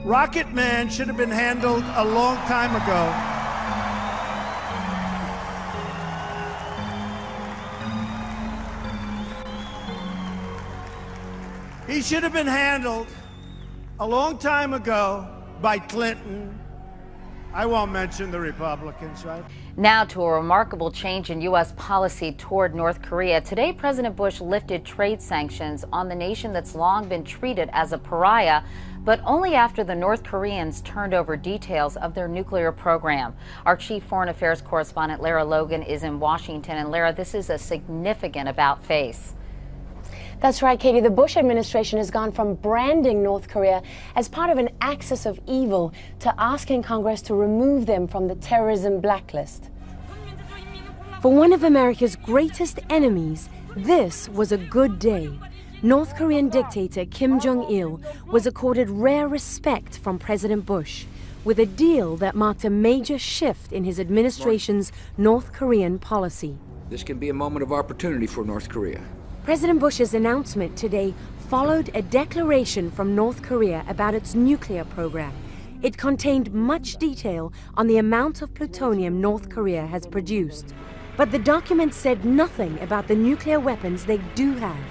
Rocket Man should have been handled a long time ago. He should have been handled a long time ago by Clinton. I won't mention the Republicans, right? Now to a remarkable change in U.S. policy toward North Korea. Today, President Bush lifted trade sanctions on the nation that's long been treated as a pariah, but only after the North Koreans turned over details of their nuclear program. Our chief foreign affairs correspondent, Lara Logan, is in Washington. And Lara, this is a significant about-face. That's right, Katie. The Bush administration has gone from branding North Korea as part of an axis of evil to asking Congress to remove them from the terrorism blacklist. For one of America's greatest enemies, this was a good day. North Korean dictator Kim Jong-il was accorded rare respect from President Bush, with a deal that marked a major shift in his administration's North Korean policy. This can be a moment of opportunity for North Korea. President Bush's announcement today followed a declaration from North Korea about its nuclear program. It contained much detail on the amount of plutonium North Korea has produced. But the document said nothing about the nuclear weapons they do have,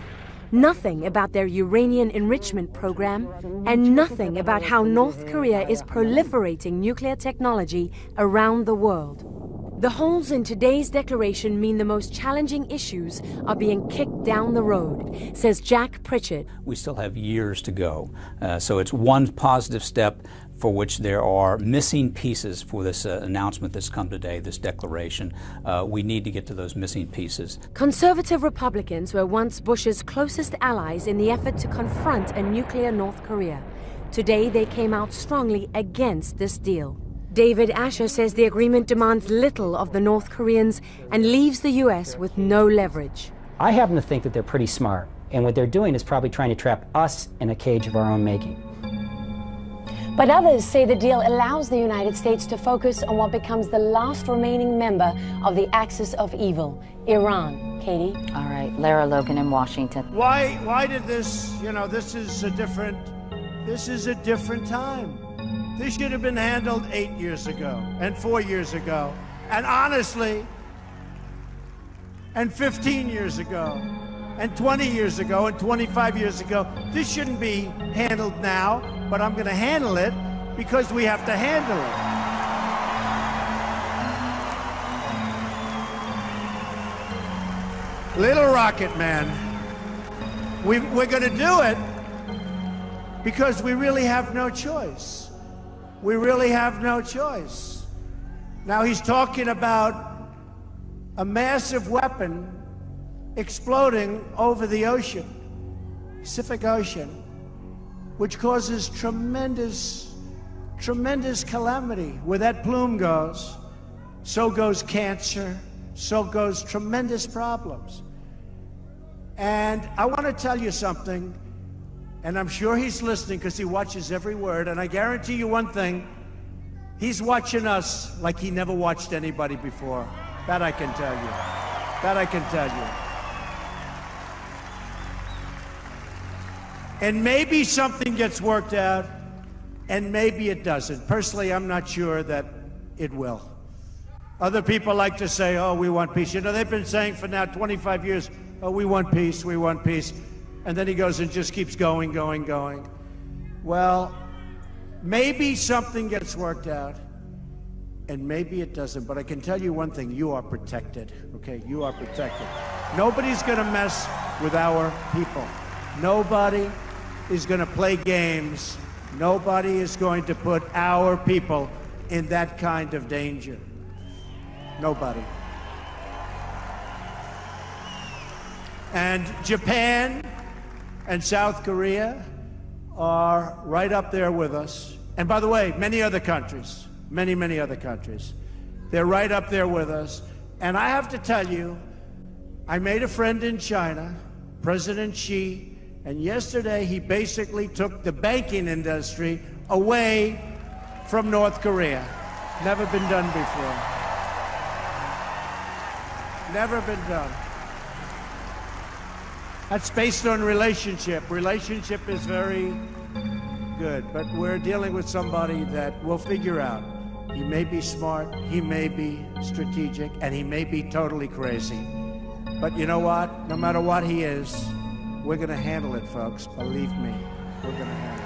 nothing about their uranium enrichment program, and nothing about how North Korea is proliferating nuclear technology around the world. The holes in today's declaration mean the most challenging issues are being kicked down the road, says Jack Pritchett. We still have years to go. So it's one positive step for which there are missing pieces for this announcement that's come today, this declaration. We need to get to those missing pieces. Conservative Republicans were once Bush's closest allies in the effort to confront a nuclear North Korea. Today they came out strongly against this deal. David Asher says the agreement demands little of the North Koreans and leaves the U.S. with no leverage. I happen to think that they're pretty smart, and what they're doing is probably trying to trap us in a cage of our own making. But others say the deal allows the United States to focus on what becomes the last remaining member of the axis of evil, Iran. Katie? All right, Lara Logan in Washington. Why did this, this is a different time. This should have been handled 8 years ago, and 4 years ago, and honestly, and 15 years ago, and 20 years ago, and 25 years ago. This shouldn't be handled now, but I'm going to handle it because we have to handle it. Little Rocket Man, we're going to do it because we really have no choice. We really have no choice. Now he's talking about a massive weapon exploding over the ocean, Pacific Ocean, which causes tremendous calamity. Where that plume goes, so goes cancer, so goes tremendous problems. And I want to tell you something. And I'm sure he's listening because he watches every word. And I guarantee you one thing, he's watching us like he never watched anybody before. That I can tell you. That I can tell you. And maybe something gets worked out, and maybe it doesn't. Personally, I'm not sure that it will. Other people like to say, oh, we want peace. They've been saying for now 25 years, oh, we want peace, we want peace. And then he goes and just keeps going. Well, maybe something gets worked out, and maybe it doesn't. But I can tell you one thing, you are protected, okay? You are protected. Nobody's gonna mess with our people. Nobody is gonna play games. Nobody is going to put our people in that kind of danger. Nobody. And Japan and South Korea are right up there with us. And by the way, many other countries, many other countries, they're right up there with us. And I have to tell you, I made a friend in China, President Xi, and yesterday he basically took the banking industry away from North Korea. Never been done before. Never been done. That's based on relationship. Relationship is very good. But we're dealing with somebody that we'll figure out. He may be smart, he may be strategic, and he may be totally crazy. But you know what? No matter what he is, we're going to handle it, folks. Believe me, we're going to handle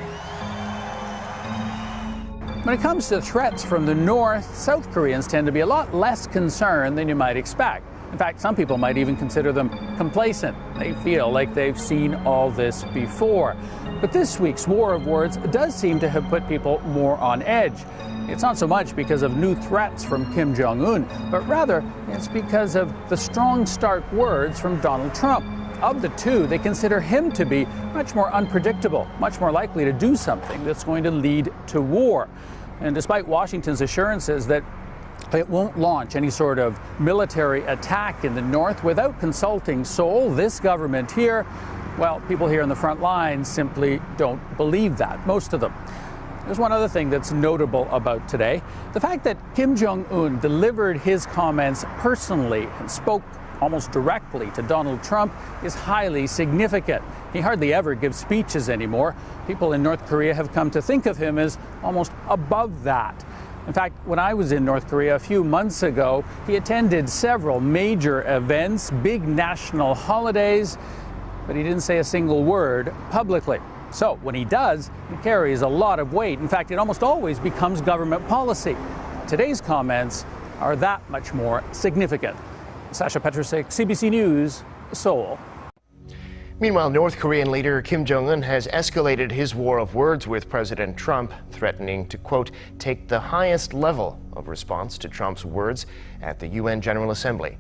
it. When it comes to threats from the North, South Koreans tend to be a lot less concerned than you might expect. In fact, some people might even consider them complacent. They feel like they've seen all this before. But this week's war of words does seem to have put people more on edge. It's not so much because of new threats from Kim Jong-un, but rather it's because of the strong, stark words from Donald Trump. Of the two, they consider him to be much more unpredictable, much more likely to do something that's going to lead to war. And despite Washington's assurances that it won't launch any sort of military attack in the North without consulting Seoul, this government here, well, people here on the front lines simply don't believe that, most of them. There's one other thing that's notable about today. The fact that Kim Jong-un delivered his comments personally and spoke almost directly to Donald Trump is highly significant. He hardly ever gives speeches anymore. People in North Korea have come to think of him as almost above that. In fact, when I was in North Korea a few months ago, he attended several major events, big national holidays, but he didn't say a single word publicly. So when he does, it carries a lot of weight. In fact, it almost always becomes government policy. Today's comments are that much more significant. Sasha Petrusik, CBC News, Seoul. Meanwhile, North Korean leader Kim Jong-un has escalated his war of words with President Trump, threatening to, quote, take the highest level of response to Trump's words at the UN General Assembly.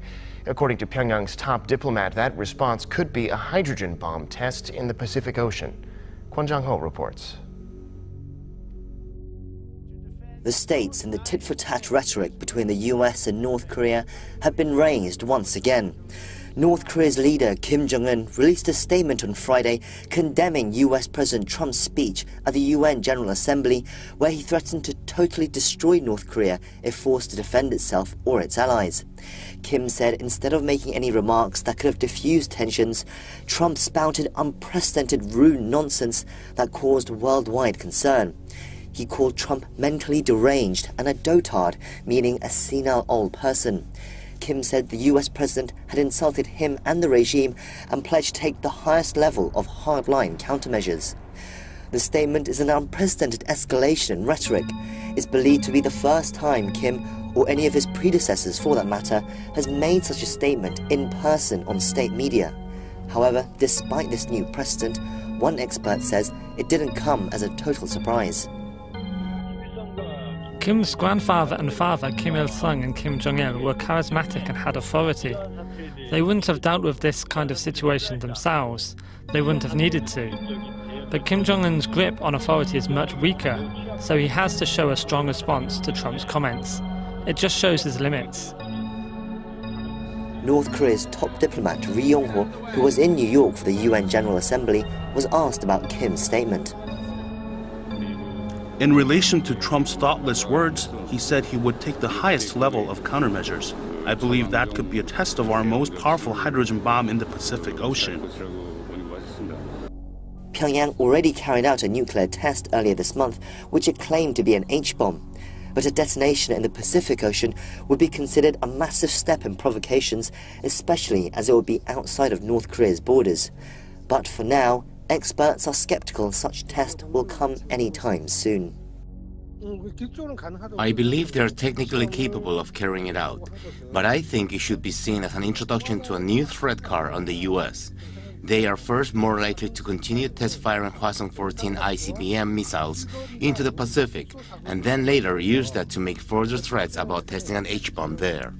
According to Pyongyang's top diplomat, that response could be a hydrogen bomb test in the Pacific Ocean. Kwon Jang-ho reports. The stakes in the tit-for-tat rhetoric between the US and North Korea have been raised once again. North Korea's leader Kim Jong-un released a statement on Friday condemning US President Trump's speech at the UN General Assembly, where he threatened to totally destroy North Korea if forced to defend itself or its allies. Kim said instead of making any remarks that could have diffused tensions, Trump spouted unprecedented rude nonsense that caused worldwide concern. He called Trump mentally deranged and a dotard, meaning a senile old person. Kim said the US president had insulted him and the regime and pledged to take the highest level of hardline countermeasures. The statement is an unprecedented escalation in rhetoric. It's believed to be the first time Kim, or any of his predecessors for that matter, has made such a statement in person on state media. However, despite this new precedent, one expert says it didn't come as a total surprise. Kim's grandfather and father, Kim Il-sung and Kim Jong-il, were charismatic and had authority. They wouldn't have dealt with this kind of situation themselves. They wouldn't have needed to. But Kim Jong-un's grip on authority is much weaker, so he has to show a strong response to Trump's comments. It just shows his limits. North Korea's top diplomat Ri Yong-ho, who was in New York for the UN General Assembly, was asked about Kim's statement. In relation to Trump's thoughtless words, he said he would take the highest level of countermeasures. I believe that could be a test of our most powerful hydrogen bomb in the Pacific Ocean. Pyongyang already carried out a nuclear test earlier this month, which it claimed to be an H-bomb. But a detonation in the Pacific Ocean would be considered a massive step in provocations, especially as it would be outside of North Korea's borders. But for now, experts are skeptical such test will come anytime soon. I believe they are technically capable of carrying it out, but I think it should be seen as an introduction to a new threat card on the US. They are first more likely to continue test firing Hwasong-14 ICBM missiles into the Pacific, and then later use that to make further threats about testing an H-bomb there.